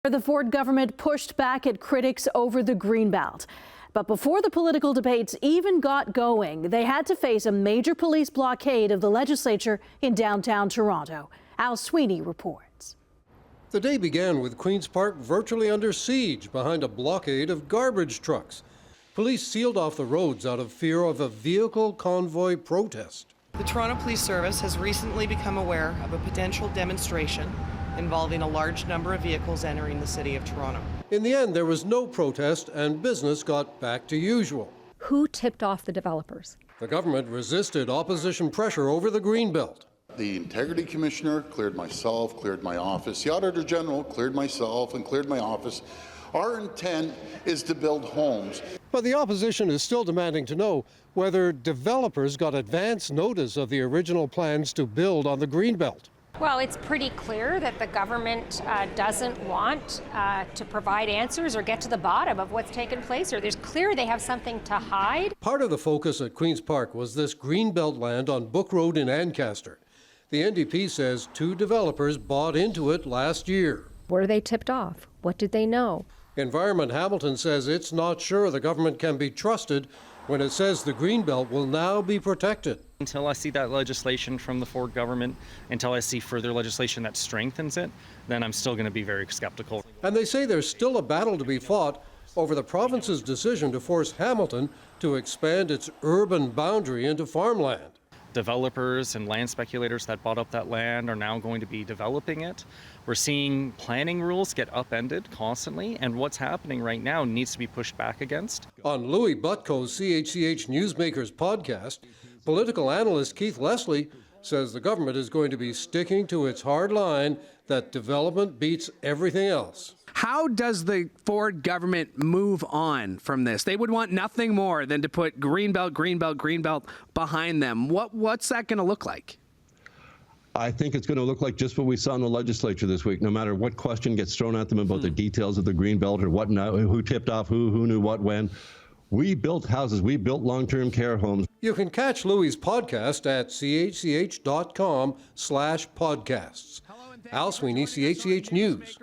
The Ford government pushed back at critics over the Greenbelt. But before the political debates even got going, they had to face a major police blockade of the legislature in downtown Toronto. Al Sweeney reports. The day began with Queen's Park virtually under siege behind a blockade of garbage trucks. Police sealed off the roads out of fear of a vehicle convoy protest. The Toronto Police Service has recently become aware of a potential demonstration involving a large number of vehicles entering the city of Toronto. In the end, there was no protest and business got back to usual. Who tipped off the developers? The government resisted opposition pressure over the Greenbelt. The Integrity Commissioner cleared myself, cleared my office. The Auditor General cleared myself and cleared my office. Our intent is to build homes. But the opposition is still demanding to know whether developers got advance notice of the original plans to build on the Greenbelt. Well, it's pretty clear that the government doesn't want to provide answers or get to the bottom of what's taken place, or there's clear they have something to hide. Part of the focus at Queen's Park was this Greenbelt land on Book Road in Ancaster. The NDP says 2 developers bought into it last year. Were they tipped off? What did they know? Environment Hamilton says it's not sure the government can be trusted when it says the Greenbelt will now be protected. Until I see that legislation from the Ford government, until I see further legislation that strengthens it, then I'm still going to be very skeptical. And they say there's still a battle to be fought over the province's decision to force Hamilton to expand its urban boundary into farmland. Developers and land speculators that bought up that land are now going to be developing it. We're seeing planning rules get upended constantly, and what's happening right now needs to be pushed back against. On Louis Butko's CHCH Newsmakers podcast, political analyst Keith Leslie says the government is going to be sticking to its hard line that development beats everything else. How does the Ford government move on from this? They would want nothing more than to put Greenbelt, Greenbelt, Greenbelt behind them. What's that going to look like? I think it's going to look like just what we saw in the legislature this week. No matter what question gets thrown at them about the details of the Greenbelt or what, who tipped off who knew what when. We built houses. We built long-term care homes. You can catch Louis' podcast at chch.com/podcasts. Al Sweeney, CHCH News.